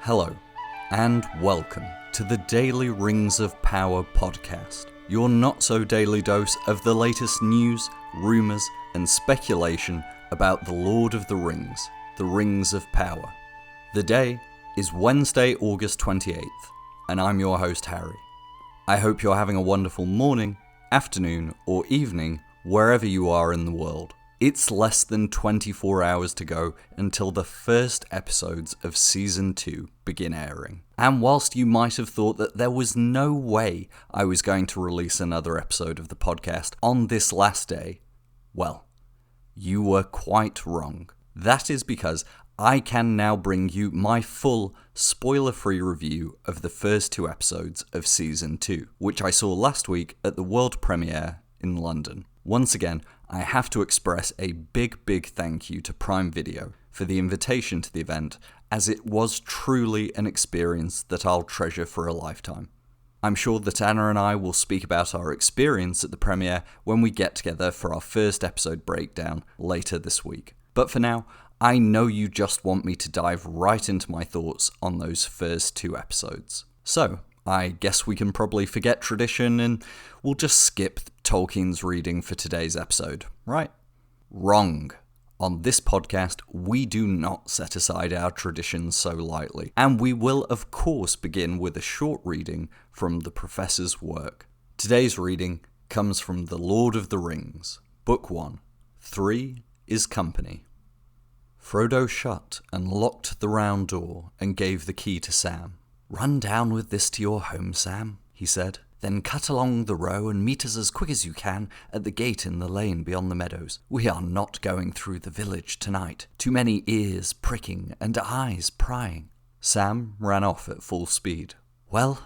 Hello, and welcome to the Daily Rings of Power podcast, your not-so-daily dose of the latest news, rumours, and speculation about the Lord of the Rings, the Rings of Power. The day is Wednesday, August 28th, and I'm your host, Harry. I hope you're having a wonderful morning, afternoon, or evening, wherever you are in the world. It's less than 24 hours to go until the first episodes of Season 2 begin airing. And whilst you might have thought that there was no way I was going to release another episode of the podcast on this last day, well, you were quite wrong. That is because I can now bring you my full, spoiler-free review of the first two episodes of Season 2, which I saw last week at the world premiere in London. Once again, I have to express a big thank you to Prime Video for the invitation to the event, as it was truly an experience that I'll treasure for a lifetime. I'm sure that Anna and I will speak about our experience at the premiere when we get together for our first episode breakdown later this week. But for now, I know you just want me to dive right into my thoughts on those first two episodes. So, I guess we can probably forget tradition and we'll just skip Tolkien's reading for today's episode, right? Wrong. On this podcast, we do not set aside our traditions so lightly, and we will of course begin with a short reading from the Professor's work. Today's reading comes from The Lord of the Rings, Book 1, 3 is Company. Frodo shut and locked the round door and gave the key to Sam. "Run down with this to your home, Sam," he said. "Then cut along the row and meet us as quick as you can at the gate in the lane beyond the meadows. We are not going through the village tonight. Too many ears pricking and eyes prying." Sam ran off at full speed. "Well,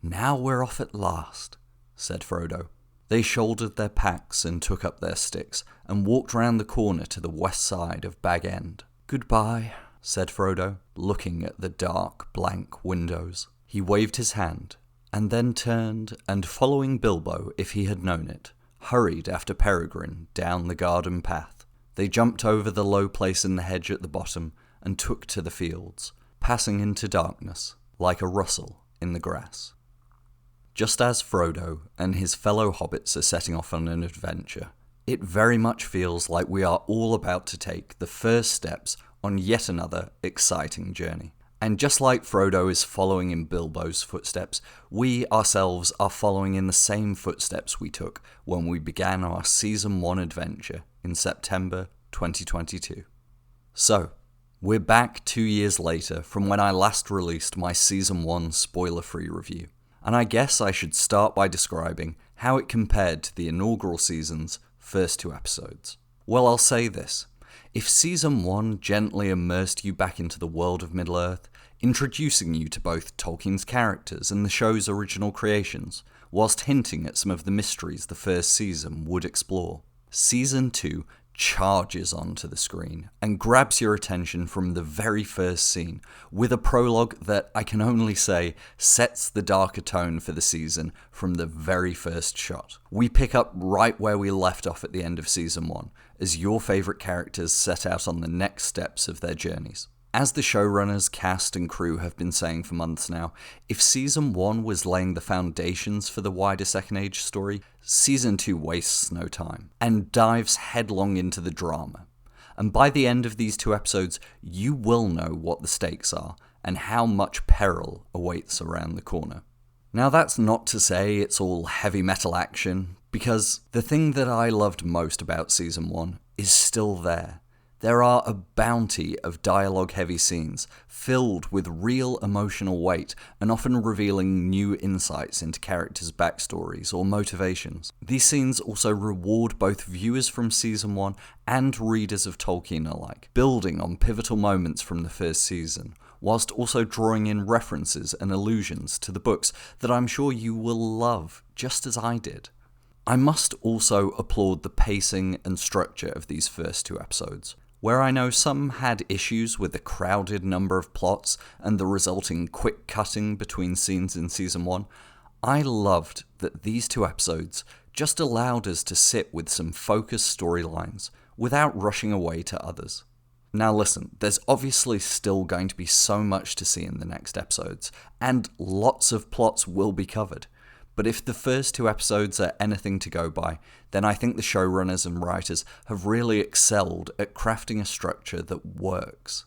now we're off at last," said Frodo. They shouldered their packs and took up their sticks and walked round the corner to the west side of Bag End. "Goodbye," said Frodo, looking at the dark, blank windows. He waved his hand, and then turned and, following Bilbo if he had known it, hurried after Peregrine down the garden path. They jumped over the low place in the hedge at the bottom and took to the fields, passing into darkness like a rustle in the grass. Just as Frodo and his fellow hobbits are setting off on an adventure, it very much feels like we are all about to take the first steps on yet another exciting journey. And just like Frodo is following in Bilbo's footsteps, we ourselves are following in the same footsteps we took when we began our Season 1 adventure in September 2022. So, we're back 2 years later from when I last released my Season 1 spoiler-free review. And I guess I should start by describing how it compared to the inaugural season's first two episodes. Well, I'll say this. If Season 1 gently immersed you back into the world of Middle-earth, introducing you to both Tolkien's characters and the show's original creations, whilst hinting at some of the mysteries the first season would explore, Season 2 charges onto the screen and grabs your attention from the very first scene, with a prologue that I can only say sets the darker tone for the season from the very first shot. We pick up right where we left off at the end of Season 1, as your favourite characters set out on the next steps of their journeys. As the showrunners, cast and crew have been saying for months now, if Season 1 was laying the foundations for the wider Second Age story, Season 2 wastes no time and dives headlong into the drama. And by the end of these two episodes, you will know what the stakes are and how much peril awaits around the corner. Now that's not to say it's all heavy metal action, because the thing that I loved most about Season 1 is still there. There are a bounty of dialogue-heavy scenes, filled with real emotional weight and often revealing new insights into characters' backstories or motivations. These scenes also reward both viewers from Season 1 and readers of Tolkien alike, building on pivotal moments from the first season, whilst also drawing in references and allusions to the books that I'm sure you will love, just as I did. I must also applaud the pacing and structure of these first two episodes. Where I know some had issues with the crowded number of plots and the resulting quick cutting between scenes in Season 1, I loved that these two episodes just allowed us to sit with some focused storylines without rushing away to others. Now listen, there's obviously still going to be so much to see in the next episodes, and lots of plots will be covered. But if the first 2 episodes are anything to go by, then I think the showrunners and writers have really excelled at crafting a structure that works.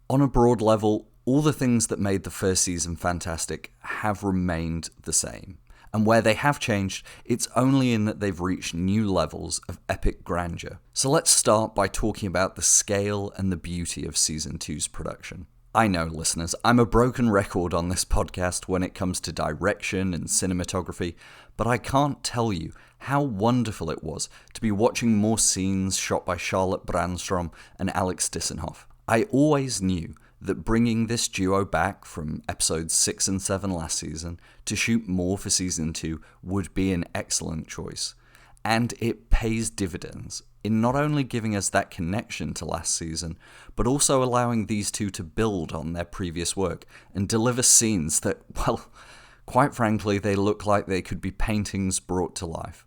On a broad level, all the things that made the first season fantastic have remained the same. And where they have changed, it's only in that they've reached new levels of epic grandeur. So let's start by talking about the scale and the beauty of Season 2's production. I know, listeners, I'm a broken record on this podcast when it comes to direction and cinematography, but I can't tell you how wonderful it was to be watching more scenes shot by Charlotte Brandstrom and Alex Dissenhoff. I always knew that bringing this duo back from episodes 6 and 7 last season to shoot more for Season 2 would be an excellent choice. And it pays dividends in not only giving us that connection to last season, but also allowing these two to build on their previous work and deliver scenes that, well, quite frankly, they look like they could be paintings brought to life.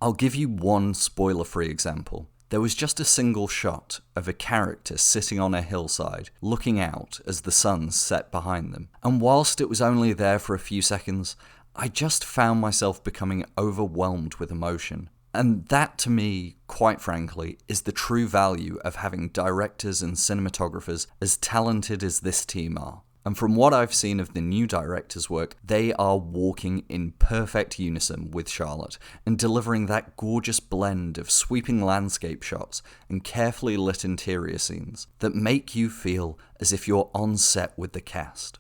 I'll give you one spoiler-free example. There was just a single shot of a character sitting on a hillside, looking out as the sun set behind them. And whilst it was only there for a few seconds, I just found myself becoming overwhelmed with emotion. And that, to me, quite frankly, is the true value of having directors and cinematographers as talented as this team are. And from what I've seen of the new director's work, they are walking in perfect unison with Charlotte and delivering that gorgeous blend of sweeping landscape shots and carefully lit interior scenes that make you feel as if you're on set with the cast.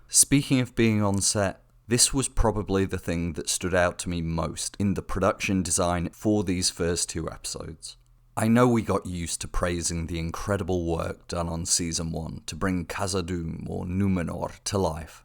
Speaking of being on set, this was probably the thing that stood out to me most in the production design for these first 2 episodes. I know we got used to praising the incredible work done on Season 1 to bring Khazad-dûm or Númenor to life,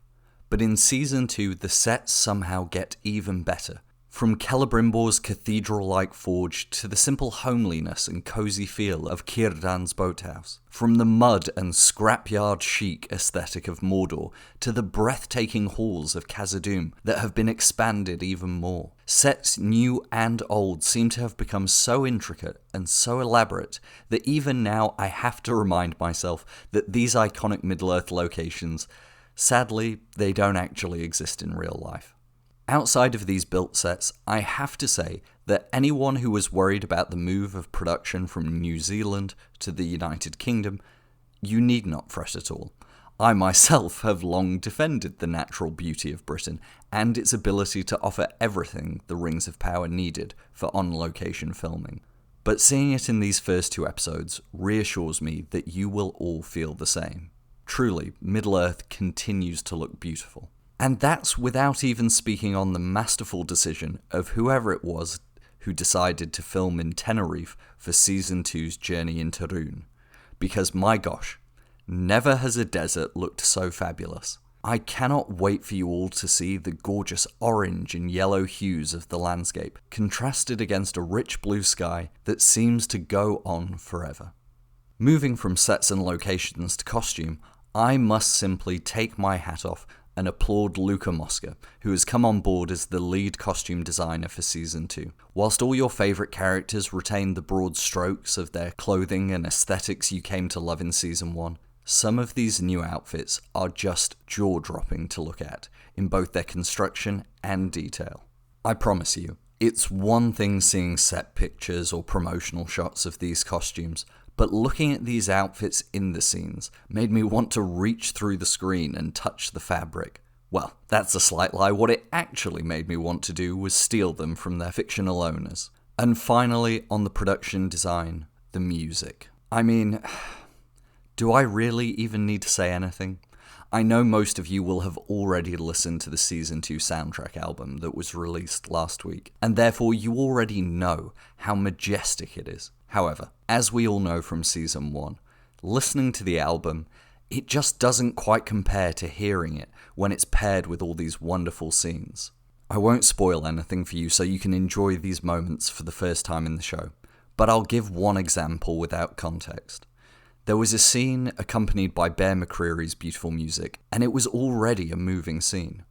but in Season 2 the sets somehow get even better. From Celebrimbor's cathedral-like forge to the simple homeliness and cozy feel of Círdan's boathouse. From the mud and scrapyard chic aesthetic of Mordor to the breathtaking halls of Khazad-dûm that have been expanded even more. Sets new and old seem to have become so intricate and so elaborate that even now I have to remind myself that these iconic Middle-earth locations, sadly, they don't actually exist in real life. Outside of these built sets, I have to say that anyone who was worried about the move of production from New Zealand to the United Kingdom, you need not fret at all. I myself have long defended the natural beauty of Britain and its ability to offer everything the Rings of Power needed for on-location filming. But seeing it in these first 2 episodes reassures me that you will all feel the same. Truly, Middle-earth continues to look beautiful. And that's without even speaking on the masterful decision of whoever it was who decided to film in Tenerife for Season 2's Journey into Rhûn. Because my gosh, never has a desert looked so fabulous. I cannot wait for you all to see the gorgeous orange and yellow hues of the landscape, contrasted against a rich blue sky that seems to go on forever. Moving from sets and locations to costume, I must simply take my hat off and applaud Luca Mosca, who has come on board as the lead costume designer for Season 2. Whilst all your favourite characters retain the broad strokes of their clothing and aesthetics you came to love in Season 1, some of these new outfits are just jaw-dropping to look at, in both their construction and detail. I promise you, it's one thing seeing set pictures or promotional shots of these costumes, but looking at these outfits in the scenes made me want to reach through the screen and touch the fabric. Well, that's a slight lie. What it actually made me want to do was steal them from their fictional owners. And finally, on the production design, the music. I mean, do I really even need to say anything? I know most of you will have already listened to the Season 2 soundtrack album that was released last week, and therefore you already know how majestic it is. However, as we all know from Season 1, listening to the album, it just doesn't quite compare to hearing it when it's paired with all these wonderful scenes. I won't spoil anything for you so you can enjoy these moments for the first time in the show, but I'll give one example without context. There was a scene accompanied by Bear McCreary's beautiful music, and it was already a moving scene.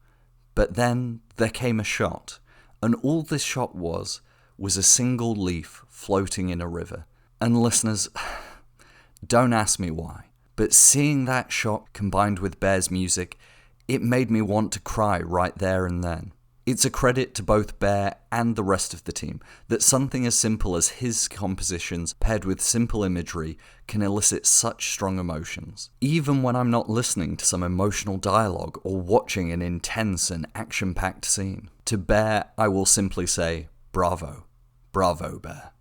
But then there came a shot, and all this shot was a single leaf floating in a river. And listeners, Don't ask me why. But seeing that shot combined with Bear's music, it made me want to cry right there and then. It's a credit to both Bear and the rest of the team that something as simple as his compositions paired with simple imagery can elicit such strong emotions. Even when I'm not listening to some emotional dialogue or watching an intense and action-packed scene. To Bear, I will simply say, bravo. Bravo, Bear.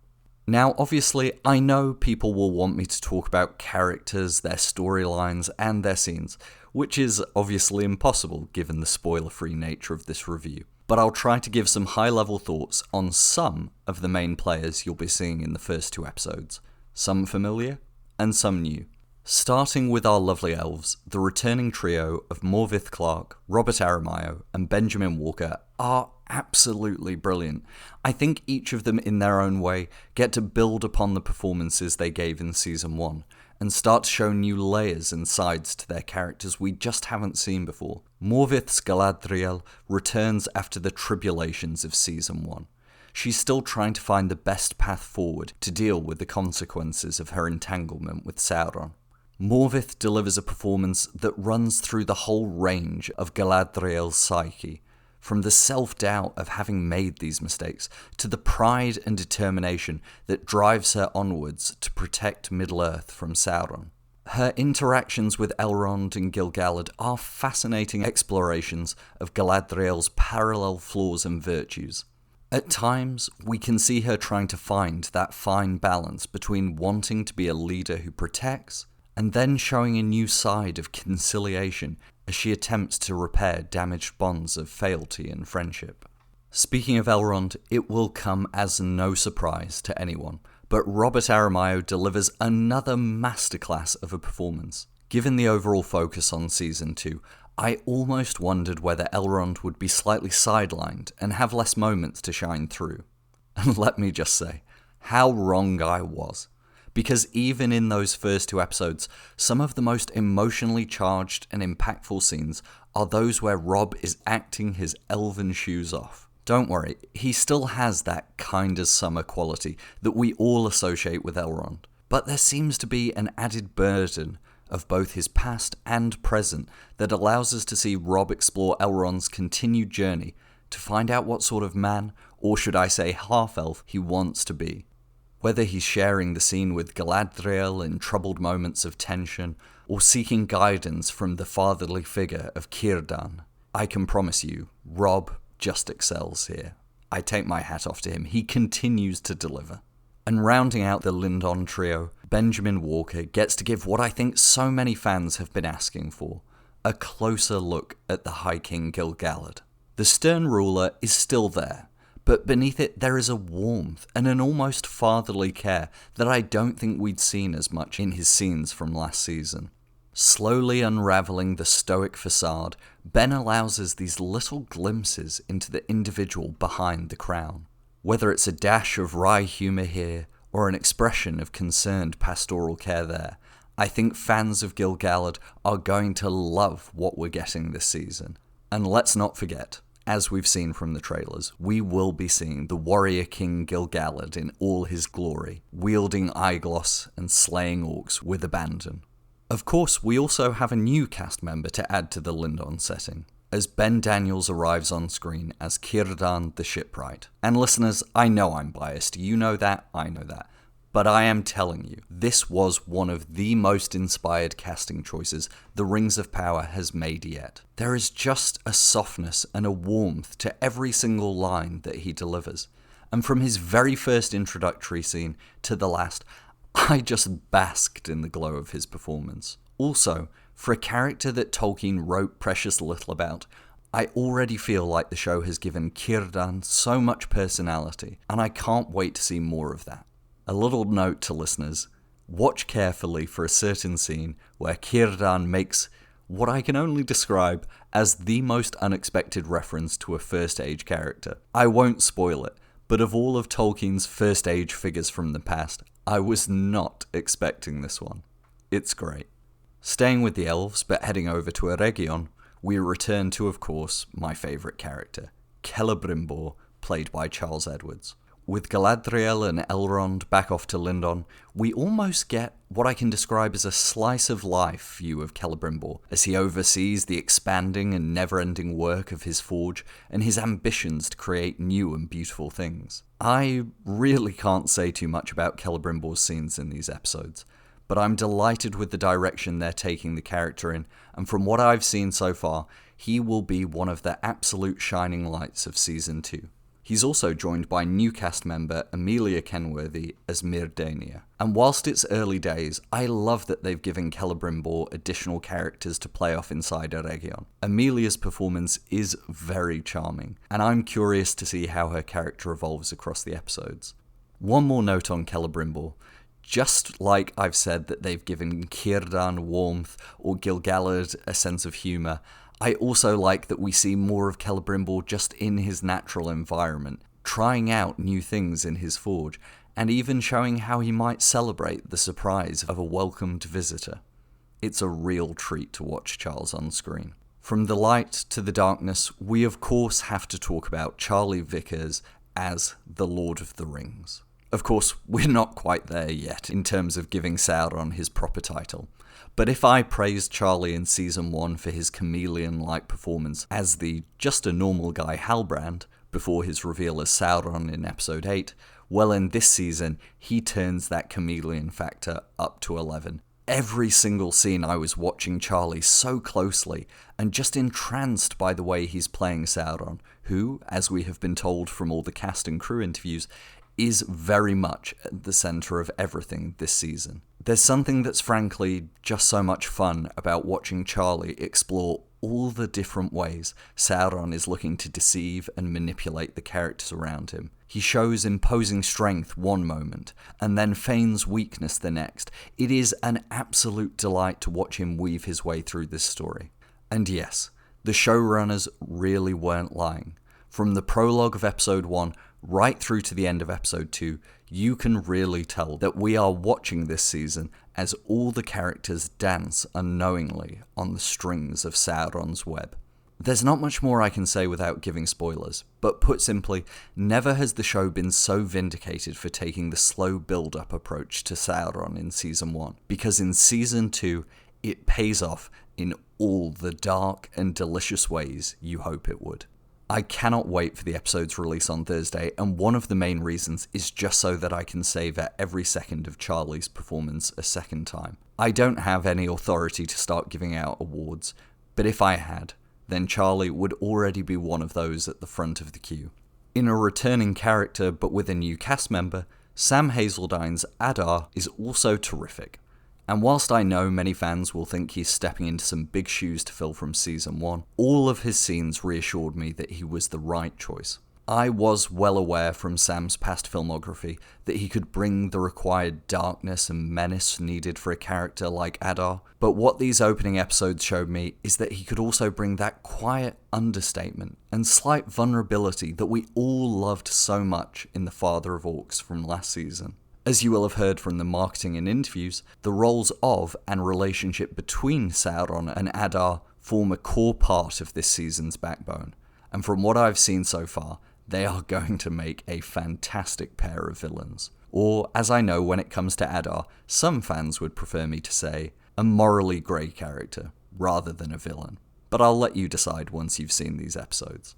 Now, obviously, I know people will want me to talk about characters, their storylines, and their scenes, which is obviously impossible given the spoiler-free nature of this review. But I'll try to give some high-level thoughts on some of the main players you'll be seeing in the first 2 episodes, some familiar and some new. Starting with our lovely elves, the returning trio of Morvith Clark, Robert Aramayo, and Benjamin Walker are absolutely brilliant. I think each of them in their own way get to build upon the performances they gave in Season 1, and start to show new layers and sides to their characters we just haven't seen before. Morvith's Galadriel returns after the tribulations of Season 1. She's still trying to find the best path forward to deal with the consequences of her entanglement with Sauron. Morvith delivers a performance that runs through the whole range of Galadriel's psyche, from the self-doubt of having made these mistakes, to the pride and determination that drives her onwards to protect Middle-earth from Sauron. Her interactions with Elrond and Gil-galad are fascinating explorations of Galadriel's parallel flaws and virtues. At times, we can see her trying to find that fine balance between wanting to be a leader who protects, and then showing a new side of conciliation as she attempts to repair damaged bonds of fealty and friendship. Speaking of Elrond, it will come as no surprise to anyone, but Robert Aramayo delivers another masterclass of a performance. Given the overall focus on Season 2, I almost wondered whether Elrond would be slightly sidelined and have less moments to shine through. And let me just say, how wrong I was. Because even in those first 2 episodes, some of the most emotionally charged and impactful scenes are those where Rob is acting his elven shoes off. Don't worry, he still has that kind as summer quality that we all associate with Elrond. But there seems to be an added burden of both his past and present that allows us to see Rob explore Elrond's continued journey to find out what sort of man, or should I say half-elf, he wants to be. Whether he's sharing the scene with Galadriel in troubled moments of tension, or seeking guidance from the fatherly figure of Círdan, I can promise you, Rob just excels here. I take my hat off to him, he continues to deliver. And rounding out the Lindon trio, Benjamin Walker gets to give what I think so many fans have been asking for, a closer look at the High King Gil-galad. The stern ruler is still there, but beneath it there is a warmth and an almost fatherly care that I don't think we'd seen as much in his scenes from last season. Slowly unravelling the stoic facade, Ben allows us these little glimpses into the individual behind the crown. Whether it's a dash of wry humour here, or an expression of concerned pastoral care there, I think fans of Gil-galad are going to love what we're getting this season. And let's not forget, as we've seen from the trailers, we will be seeing the warrior king Gil-galad in all his glory, wielding Aeglos and slaying orcs with abandon. Of course, we also have a new cast member to add to the Lindon setting, as Ben Daniels arrives on screen as Círdan the Shipwright. And listeners, I know I'm biased, you know that, I know that. But I am telling you, this was one of the most inspired casting choices The Rings of Power has made yet. There is just a softness and a warmth to every single line that he delivers. And from his very first introductory scene to the last, I just basked in the glow of his performance. Also, for a character that Tolkien wrote precious little about, I already feel like the show has given Círdan so much personality, and I can't wait to see more of that. A little note to listeners, watch carefully for a certain scene where Círdan makes what I can only describe as the most unexpected reference to a First Age character. I won't spoil it, but of all of Tolkien's First Age figures from the past, I was not expecting this one. It's great. Staying with the elves, but heading over to Eregion, we return to, of course, my favourite character, Celebrimbor, played by Charles Edwards. with Galadriel and Elrond back off to Lindon, we almost get what I can describe as a slice-of-life view of Celebrimbor, as he oversees the expanding and never-ending work of his forge and his ambitions to create new and beautiful things. I really can't say too much about Celebrimbor's scenes in these episodes, but I'm delighted with the direction they're taking the character in, and from what I've seen so far, he will be one of the absolute shining lights of Season 2. He's also joined by new cast member Emilia Kenworthy as Myrdania. And whilst it's early days, I love that they've given Celebrimbor additional characters to play off inside Eregion. Emilia's performance is very charming, and I'm curious to see how her character evolves across the episodes. One more note on Celebrimbor. Just like I've said that they've given Círdan warmth or Gil-galad a sense of humour, I also like that we see more of Celebrimbor just in his natural environment, trying out new things in his forge, and even showing how he might celebrate the surprise of a welcomed visitor. It's a real treat to watch Charles on screen. From the light to the darkness, we of course have to talk about Charlie Vickers as the Lord of the Rings. Of course, we're not quite there yet in terms of giving Sauron his proper title. But if I praised Charlie in Season 1 for his chameleon-like performance as the just-a-normal-guy Halbrand, before his reveal as Sauron in Episode 8, well, in this season, he turns that chameleon factor up to 11. Every single scene I was watching Charlie so closely, and just entranced by the way he's playing Sauron, who, as we have been told from all the cast and crew interviews, is very much at the centre of everything this season. There's something that's frankly just so much fun about watching Charlie explore all the different ways Sauron is looking to deceive and manipulate the characters around him. He shows imposing strength one moment, and then feigns weakness the next. It is an absolute delight to watch him weave his way through this story. And yes, the showrunners really weren't lying. From the prologue of Episode 1 right through to the end of Episode 2, you can really tell that we are watching this season as all the characters dance unknowingly on the strings of Sauron's web. There's not much more I can say without giving spoilers, but put simply, never has the show been so vindicated for taking the slow build-up approach to Sauron in Season 1, because in Season 2, it pays off in all the dark and delicious ways you hope it would. I cannot wait for the episode's release on Thursday, and one of the main reasons is just so that I can savor every second of Charlie's performance a second time. I don't have any authority to start giving out awards, but if I had, then Charlie would already be one of those at the front of the queue. In a returning character but with a new cast member, Sam Hazeldine's Adar is also terrific. And whilst I know many fans will think he's stepping into some big shoes to fill from Season 1, all of his scenes reassured me that he was the right choice. I was well aware from Sam's past filmography that he could bring the required darkness and menace needed for a character like Adar, but what these opening episodes showed me is that he could also bring that quiet understatement and slight vulnerability that we all loved so much in The Father of Orcs from last season. As you will have heard from the marketing and interviews, the roles of and relationship between Sauron and Adar form a core part of this season's backbone, and from what I've seen so far, they are going to make a fantastic pair of villains. Or, as I know when it comes to Adar, some fans would prefer me to say, a morally grey character, rather than a villain. But I'll let you decide once you've seen these episodes.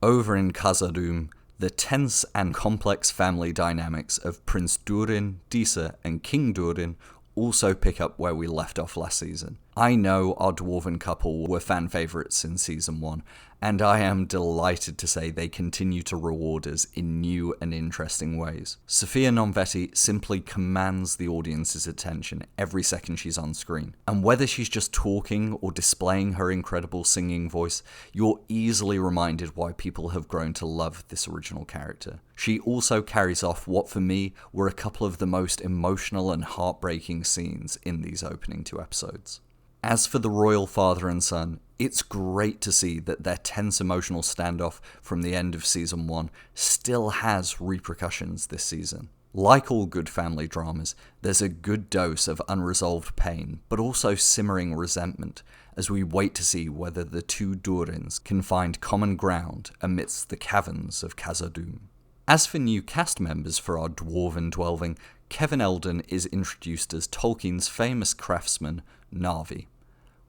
Over in Khazad-dûm, the tense and complex family dynamics of Prince Durin, Disa, and King Durin also pick up where we left off last season. I know our Dwarven couple were fan favourites in Season 1, and I am delighted to say they continue to reward us in new and interesting ways. Sophia Nonvetti simply commands the audience's attention every second she's on screen, and whether she's just talking or displaying her incredible singing voice, you're easily reminded why people have grown to love this original character. She also carries off what for me were a couple of the most emotional and heartbreaking scenes in these opening 2 episodes. As for the royal father and son, it's great to see that their tense emotional standoff from the end of Season 1 still has repercussions this season. Like all good family dramas, there's a good dose of unresolved pain, but also simmering resentment, as we wait to see whether the two Durins can find common ground amidst the caverns of Khazad-dûm. As for new cast members for our Dwarven dwelling, Kevin Eldon is introduced as Tolkien's famous craftsman, Narvi.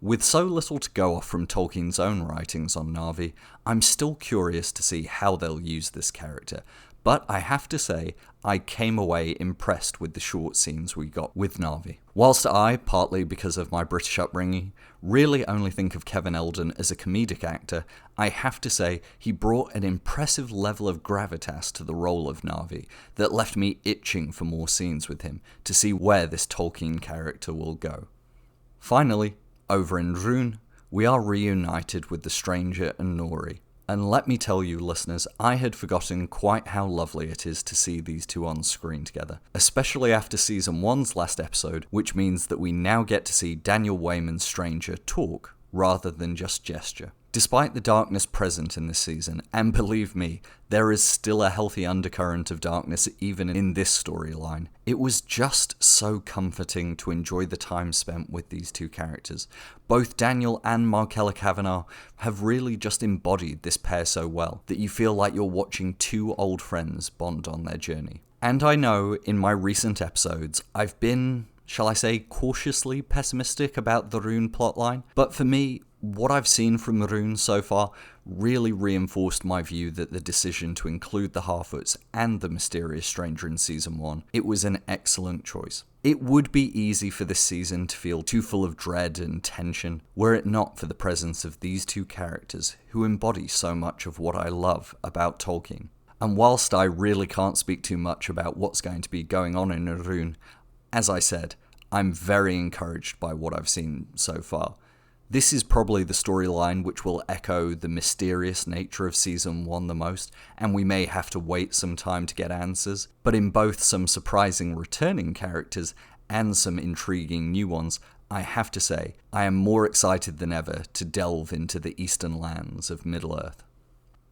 With so little to go off from Tolkien's own writings on Narvi, I'm still curious to see how they'll use this character, but I have to say, I came away impressed with the short scenes we got with Narvi. Whilst I, partly because of my British upbringing, really only think of Kevin Eldon as a comedic actor, I have to say he brought an impressive level of gravitas to the role of Narvi that left me itching for more scenes with him to see where this Tolkien character will go. Finally, over in Rhûn, we are reunited with the Stranger and Nori. And let me tell you, listeners, I had forgotten quite how lovely it is to see these two on screen together, especially after Season 1's last episode, which means that we now get to see Daniel Wayman's Stranger talk, rather than just gesture. Despite the darkness present in this season, and believe me, there is still a healthy undercurrent of darkness even in this storyline, it was just so comforting to enjoy the time spent with these two characters. Both Daniel and Markella Kavanagh have really just embodied this pair so well that you feel like you're watching two old friends bond on their journey. And I know in my recent episodes I've been, shall I say, cautiously pessimistic about the Rhûn plotline, but for me, what I've seen from Rhûn so far really reinforced my view that the decision to include the Harfoots and the mysterious stranger in Season 1, it was an excellent choice. It would be easy for this season to feel too full of dread and tension, were it not for the presence of these two characters who embody so much of what I love about Tolkien. And whilst I really can't speak too much about what's going to be going on in Rhûn, as I said, I'm very encouraged by what I've seen so far. This is probably the storyline which will echo the mysterious nature of Season 1 the most, and we may have to wait some time to get answers, but in both some surprising returning characters and some intriguing new ones, I have to say, I am more excited than ever to delve into the eastern lands of Middle-earth.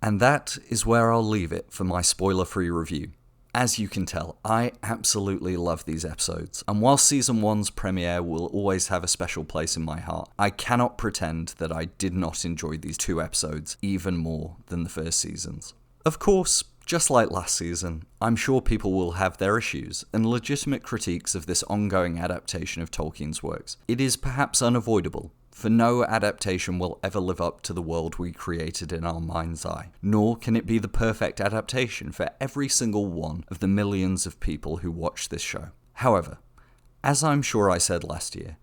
And that is where I'll leave it for my spoiler-free review. As you can tell, I absolutely love these episodes, and while Season 1's premiere will always have a special place in my heart, I cannot pretend that I did not enjoy these two episodes even more than the first seasons. Of course, just like last season, I'm sure people will have their issues and legitimate critiques of this ongoing adaptation of Tolkien's works. It is perhaps unavoidable, for no adaptation will ever live up to the world we created in our mind's eye, nor can it be the perfect adaptation for every single one of the millions of people who watch this show. However, as I'm sure I said last year,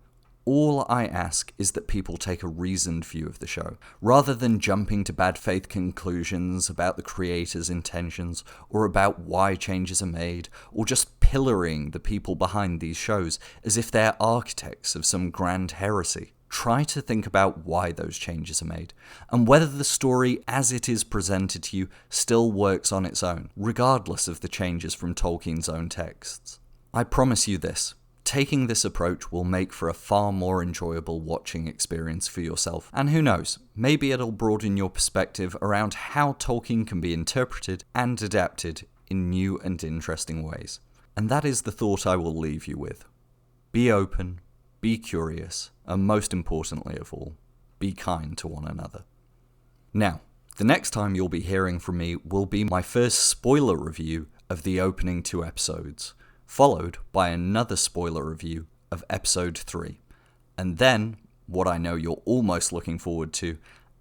all I ask is that people take a reasoned view of the show, rather than jumping to bad faith conclusions about the creator's intentions, or about why changes are made, or just pillorying the people behind these shows as if they're architects of some grand heresy. Try to think about why those changes are made, and whether the story as it is presented to you still works on its own, regardless of the changes from Tolkien's own texts. I promise you this, taking this approach will make for a far more enjoyable watching experience for yourself, and who knows, maybe it'll broaden your perspective around how Tolkien can be interpreted and adapted in new and interesting ways. And that is the thought I will leave you with. Be open, be curious, and most importantly of all, be kind to one another. Now, the next time you'll be hearing from me will be my first spoiler review of the opening 2 episodes, followed by another spoiler review of episode 3. And then, what I know you're almost looking forward to,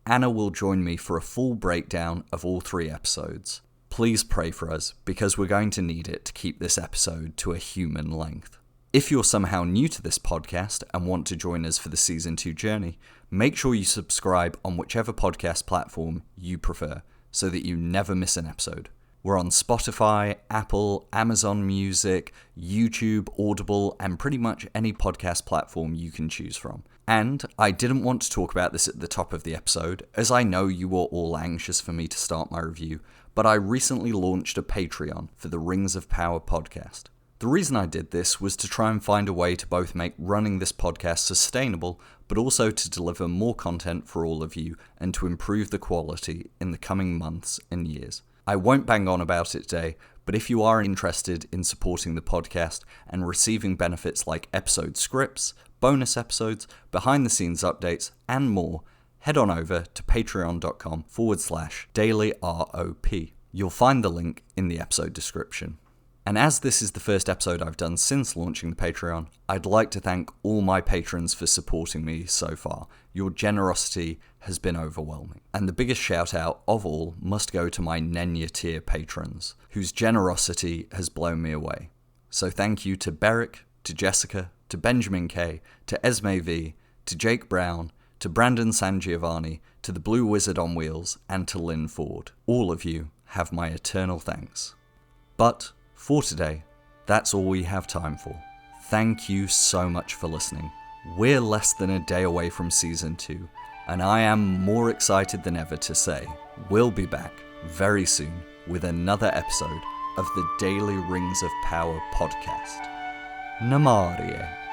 Anna will join me for a full breakdown of all 3 episodes. Please pray for us, because we're going to need it to keep this episode to a human length. If you're somehow new to this podcast and want to join us for the Season 2 journey, make sure you subscribe on whichever podcast platform you prefer, so that you never miss an episode. We're on Spotify, Apple, Amazon Music, YouTube, Audible, and pretty much any podcast platform you can choose from. And I didn't want to talk about this at the top of the episode, as I know you were all anxious for me to start my review, but I recently launched a Patreon for the Rings of Power podcast. The reason I did this was to try and find a way to both make running this podcast sustainable, but also to deliver more content for all of you and to improve the quality in the coming months and years. I won't bang on about it today, but if you are interested in supporting the podcast and receiving benefits like episode scripts, bonus episodes, behind-the-scenes updates, and more, head on over to patreon.com/dailyrop. You'll find the link in the episode description. And as this is the first episode I've done since launching the Patreon, I'd like to thank all my patrons for supporting me so far. Your generosity has been overwhelming. And the biggest shout out of all must go to my Nenya tier patrons, whose generosity has blown me away. So thank you to Beric, to Jessica, to Benjamin K, to Esme V, to Jake Brown, to Brandon Sangiovanni, to the Blue Wizard on Wheels, and to Lynn Ford. All of you have my eternal thanks. But for today, that's all we have time for. Thank you so much for listening. We're less than a day away from Season 2, and I am more excited than ever to say we'll be back very soon with another episode of the Daily Rings of Power podcast. Namarie.